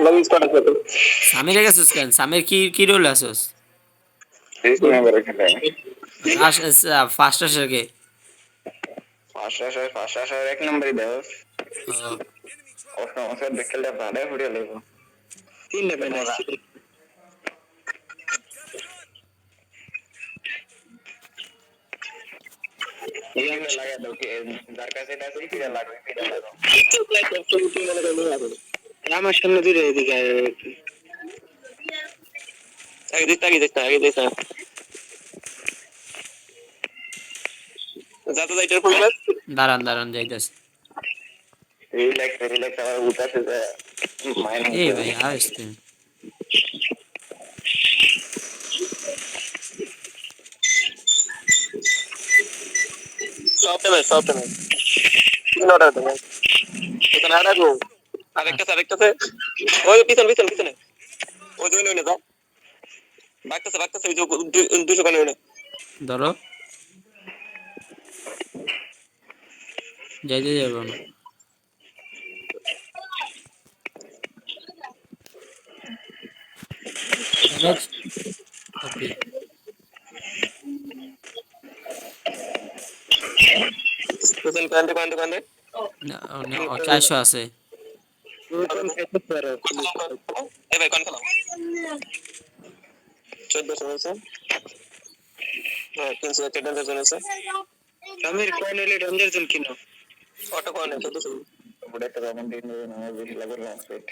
Lobby squad আছে তো সামিরে গেছিস কেন? সামির কি রোল আছিস? রিস্ক মেম্বারে খেলে ফার্স্ট আসে ফার্স্ট এক নম্বরই দেওস ও অবশ্য দেখলে ভাড়া ফুরিয়ে লাগবো 3 লেভেল আছে এইগুলো লাগা দাও কি যার কাছে এটা আছে কিরা লাগবে কিরা লাগবে তো প্লাই অপশনটি মনে করে নিয়ে আসবে আমার সামনে দূরে এদিকে আগে দেখতা যাতে যাইটার পর দাঁড়ান যাইতেছে। রিল্যাক্স আবার উঠাছে যে মাইনিং এই ভাই আসতে সব টাইমে তিন অর্ডার দেবে এখানে আড়াগো আরেকটাতে ওই পিছনে ওই জন্য না দাও বাকতাছে ওই যে 200 কানে ওটা ধরো যাইতে যাবো না। ড্যামেজ ওপি তোদের কান্দে না 400 আছে। এ ভাই কোন খেলা 1400 আছে হ্যাঁ 300 একটা ডেঞ্জার আছে আমির কোন এলে ডেঞ্জার জোন কিনো অটো কোন 1400 বড় একটা রকম দিন না বেশি লাগে লং সেট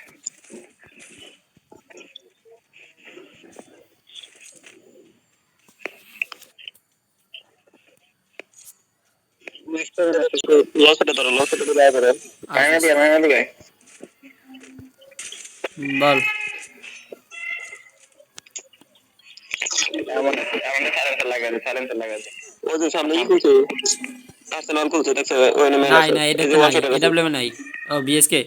নেক্সট লসটা ধরো দেয়া করে কাইনা দিয়ে বল আমাদের সারেন্ট লাগাতে ওই যে সামনে খুলছে আর্সেনাল খুলছে দেখছে ওই নামে না এটা তো নাই এডব্লিউ নাই ও বিএসকে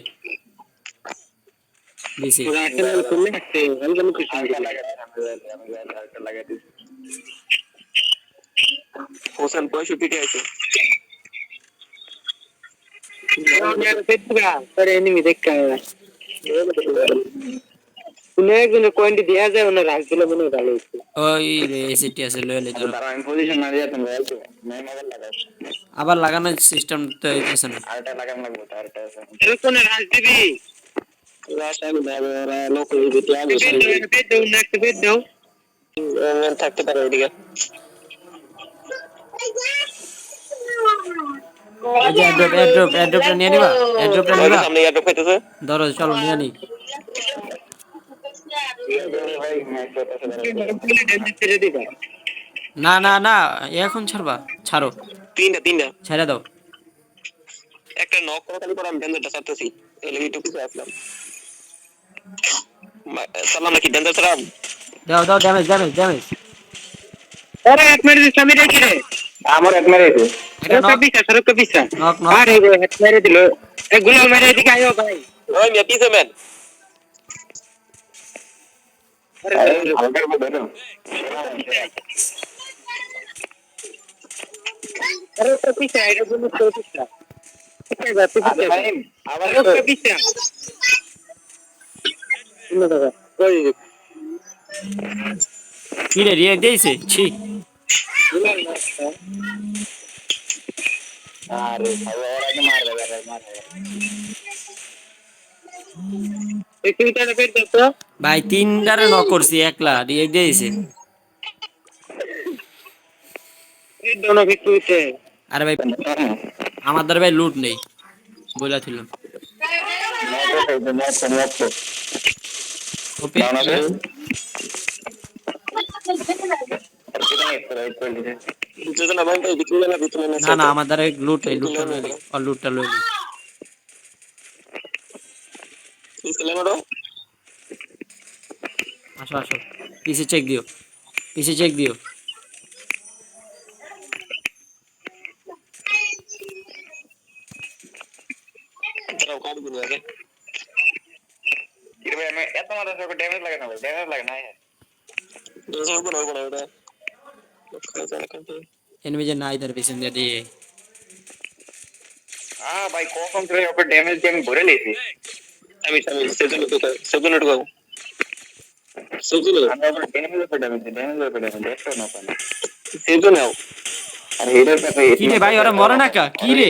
দিছি আর্সেনাল খুললে একটা আমি কিছু লাগাতে হোসেন 65 আছে এনিমি দেখা একজন কোয়েন্টি দেয়া যায় ওনা রাখ দিলে মনে হয় ভালো হইছে ওই এসিটি আছে লইলে ধরো আমি পজিশন না দিয়ে তুমি বলছো মেন মোবাইল লাগাও আবার লাগানোর সিস্টেম তো হইতেছে না। আরটা লাগানো লাগবে আরটা আছে কোন রাজ দিবি রাজ আমি দাও লোক দিতে আগে বেড দাও নেক্সট বেড দাও থাকতে পারে ওদিকে এই যে এয়ারড্রপটা নিয়ে নিবা সামনে এয়ারড্রপ খাইতেছে ধরো চলো নিয়ে নি। না এখন ছাড়ো তিনটা ছেড়ে দাও। একটা নক করে খালি করে আমি ডেঞ্জারটা ছাড়তেছি এলে একটু কিছু আসলাম সালাম নাকি ডেঞ্জার ছাড়াম দাও ড্যামেজ আরে এক মেরে দিছ আমি দেখি রে আমার এক মেরে দিছে সরকা পিছা নক আরে এক মেরে দিল এক গুলাল মেরে দিকে আইও ভাই ওই মে পিছে ম্যান আরে হালকা করে ধরো আরে তো পিছা এটা বন্ধ করে পিছা আবার পিছা শুনো দাদা কই কি রে রিয়েক্ট দিয়েছে ছি আরে ওর আগে মার এই কিটারে পেট দাও ভাই তিনটারে নক করছি একলা রিয়েক্ট দিয়েছে। এই দোনো ভিতরতে আরে ভাই আমার দ্বারা ভাই লুট নেই বলেছিলাম ওপি না আমার দ্বারা লুট নেই লুটটা লই আসো পিছে চেক দিও এত মারা ড্যামেজ লাগে না এনিমি যে নাই তার পিছন দিয়ে ভাই কখন করে ওপর ড্যামেজ দিয়ে আমি ভরে লেছি আমি সেজন্য তো সেজন্য ঢুকাও সেজন্য আমরা আবার ড্যামেজ পেডা দেখছো না কেন? সেজন্য আর হেডার কাছে কি রে ভাই ওরা মরে না কা কি রে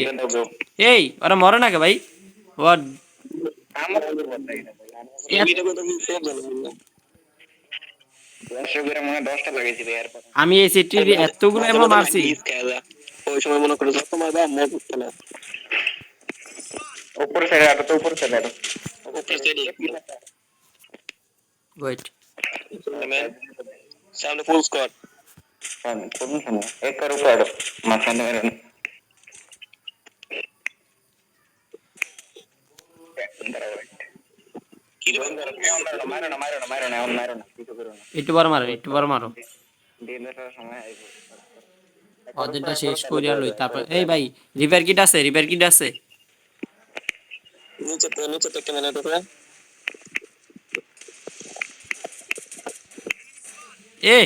এই ওরা মরে না কা ভাই ওর আমার কথা এটা ভাই এটা কথা কি সেজন্য 100 করে মনে 10টা লাগাইছি ভাই এরপর আমি এই সিটির এতগুলো এমন মারছি ওই সময় মনে করে যত মারবা মনে করতে না উপরে সাইডে আটো তো উপরে সাইডে আটো উপরে সেডি ওয়েট সামনে ফুল স্কোয়াড কোন সময় এক কার উপরে আটো মাথানে মেরেন কি রে মারো না কিছু করো না একটু বড় মারো ডিএনএর সময় আইবো ওদেরটা শেষ করে আর লই তারপর এই ভাই রিপেয়ার কিট আছে নিচে তো একটা মিনিট উপরে এ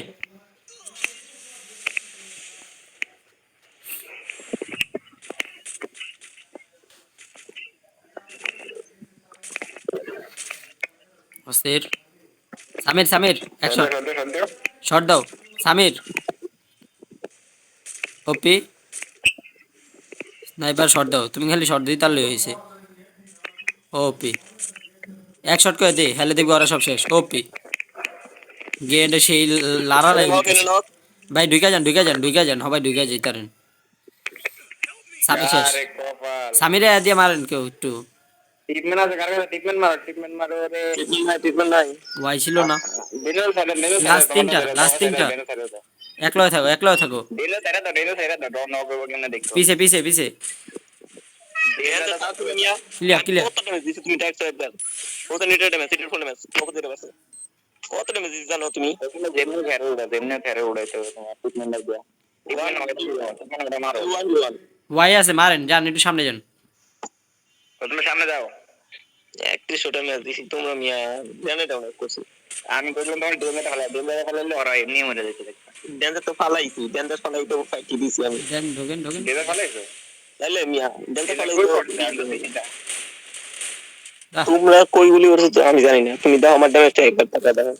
অস্থির সামির এক শট শট দাও সামির ওপি স্নাইপার শট দাও তুমি খালি শট দিতে পারলে হয়েছে ওপি এক শট করে দে হেলে দেখবি ওরা সব শেষ ওপি গেন্ডে সেই লারা লাগে ভাই ঢুকে যান সবাই ঢুকে যাই তারেন সামি শেষ আরে কপাল সামিরে দিয়ে মারেন কেউ একটু ট্রিটমেন্ট আছে কারণ ট্রিটমেন্ট মারো রে ট্রিটমেন্ট নাই ওয়াই ছিল না দিনের সাইডে লাস্ট তিনটা একলা থাকো দিনের সাইডে দাও ডর না হবে কেন দেখো পিছে ক্লিয়ার তুমি ট্যাক্স একবার ওটা নিটে ড্যামেজ সিটির ফুল ড্যামেজ কত ড্যামেজ জানো তুমি যেমনে ফেরে উড়াইতে হবে তোমার ট্রিটমেন্ট লাগবে ট্রিটমেন্ট মারো ওয়াই আছে মারেন যান একটু সামনে যান তুমি সামনে যাও 31 ড্যামেজ দিছি তোমরা মিয়া জানে ডাউন করছো আমি কইলাম তোমার ডেমেজ ফেলালে ওরা এমনি মরে যেতে দেখবা ড্যান্সার তো ফালাইছি ড্যান্সার ফালাই তো ফাইট দিছি আমি দেন ঢোকেন ডেমেজ ফেলাইছো তাহলে মিয়া ড্যান্সার ফালাই তো আহ, তোমরা কই গুলি করছো তো আমি জানি না তুমি দাও আমার ড্যামেজটা একবার টাকা দাও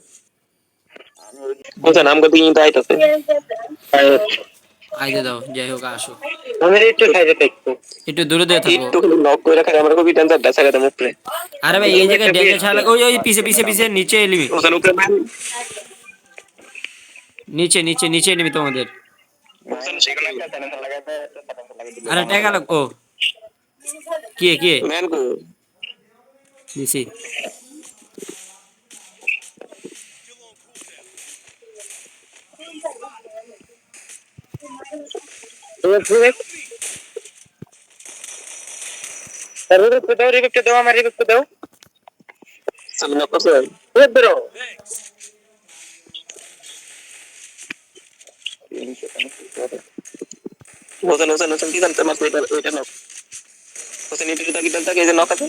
কোথা নাম কত কিন্তু আইতাছে আইতে দাও যাই হোক আসো আমার একটু সাইডে থাকতো একটু দূরে থাকো একটু নক করে রাখা আমার কবি ড্যান্সার দাসা গেছে মুখে আরে ভাই এই জায়গায় ড্যামেজ ছাড়া ওই পিছে নিচে এলিমি ওখান উপরে নিচে এলিমি তোমাদের সেখানে একটা চ্যানেল লাগাতে আরে টাকা লাগ ও কি ম্যান গো দিছি রিভিক্ট দাও আমার রিভিক্ট দাও সামনে নক করছে বেরো ওখানে কি জানতে মারছে এটা নক ওখানে নিতে থাকি এই যে নক আছে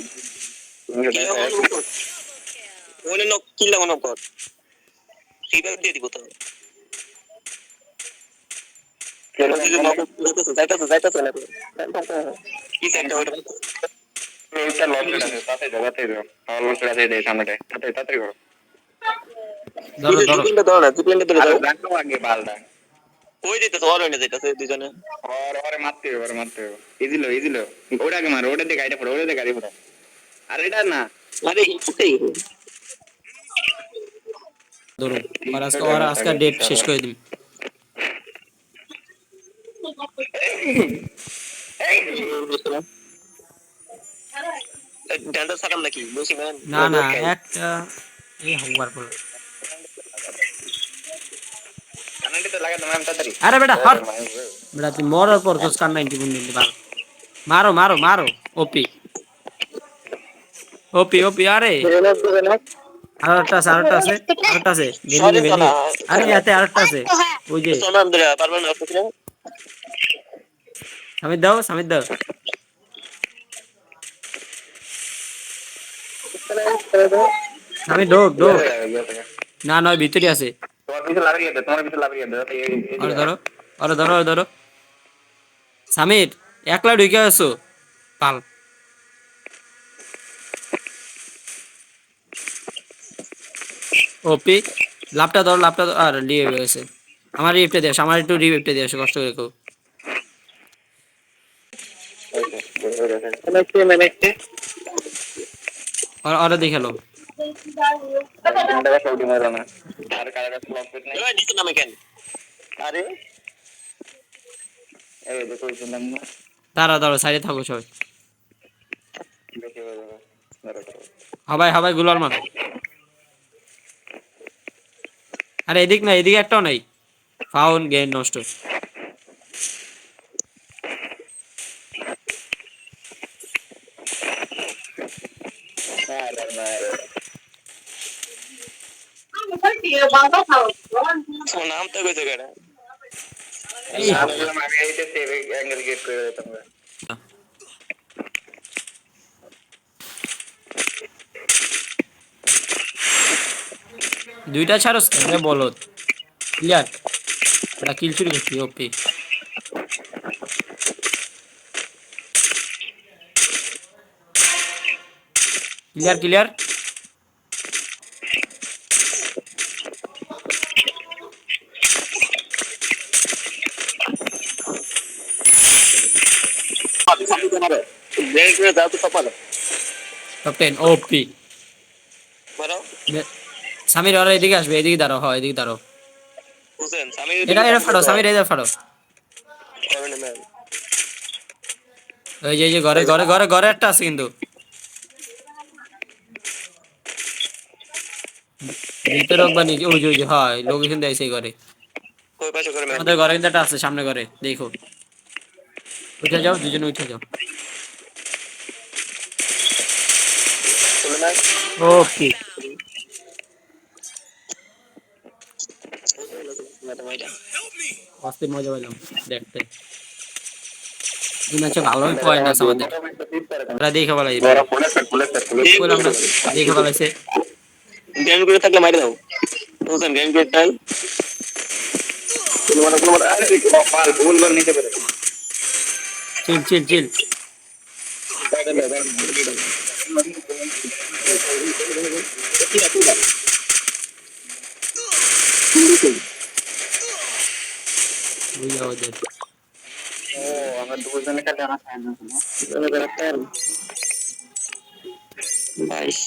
ওখানে নক কিল লাগানো কর ফিডব্যাক দিয়ে দিব তো যাইতাছে না কি সেন্টার ওটা এটা লস আছে তাতে দাও লস আছে দে সামনে তাতে করো ধরো ডিপ্লেন্টে ধরে আর যাও দেখো আগে বালটা কই দিতেছে ওর হইনে যাইতাছে দুজনে ওরে মারতে হবে ইজিলো ওটা আগে মারো ওটা দিয়ে গাড়ি পড়ো আর এটা না আরে ফুটেই ধরো আর আজকে ডেট শেষ করে দিন ড্যান্সার সাকাম নাকি বসি ম্যান না একটা এই হওয়ার পর কানেক্টে লাগা তোমার তাড়াতাড়ি আরে বেটা তুই মরার পর কোস কান 90 গুণ দিতে পারো মারো ওপি আরে আরেকটা আছে ভেলি আরে এতে আরেকটা আছে ওই যে সোনাম ধরে পারবেন না আপনি সামিদ দাও সামিদ ঢোক না নয় ভিতরে আছে তোমার পিছে লাগিয়ে দে ধরো সামির একলা ঢুকে আছো পাল ওপি লাভটা ধর আর রিভাইভ গেছে। আমার রিভাইভটা দিস, আমার একটু রিভাইভটা দিস কষ্ট করে কেউ। ওরা দেখে লো। আর কারা ফ্লপ পেট নাই। ওই নিচে নামে কেন? আরে এই দেখো শুনলাম না। দাঁড়া সাইডে থাকো সবাই। দেখে দাঁড়া। হাবাই গুলার মার। আরে এদিক না, এদিকে একটাও নাই। ফাউল, গেম নষ্ট। তোমার নাম তো কইছে কেডা? এই আমি বললাম আমি এইটা সেভ অ্যাঙ্গেল গেট করে দিতাম। দুইটা ছাড়স কেন বলো। ক্লিয়ার, এটা কিল চুরি করছি। ওপি ক্লিয়ার। ব্রেক করে দাও তো সপালো। টপ 10 ওপি। মারো। সামির ওরা এদিকে আসবে, এদিকে দাঁড়াও, হয় এদিকে দাঁড়াও। হোসেন আমি এটা ফাড়ো, সামির এটা ফাড়ো। করনে ম্যাম। ওই যে ঘরে একটা আছে কিন্তু। ভিতরে হোক বা নিচে, ওই যে হয় লোকেশন দেয় সেই ঘরে। কই পাশে করে ম্যাম। আমাদের ঘরে কিন্তু একটা আছে, সামনে ঘরে দেখো। উঠে যাও, দুজনে উঠে যাও। চলে না। ওকে, ম্যাডাম আইডা। অস্থির মজা পেলাম দেখতে। এই ম্যাচে ভালোই পয়েন্ট আছে আমাদের। ওরা দেখে বলাই ভাই, বললাম না দেখে বলাইছে। গেম করে থাকলে মাইরে দাও। হোসেন গেম করে টাইল। কোনো আরে কপাল ভুল করে নিতে পারে। চিল। বুঝা ওদের ও আমার দুজনে কাছে আমার সাহায্য করুন। বাইশ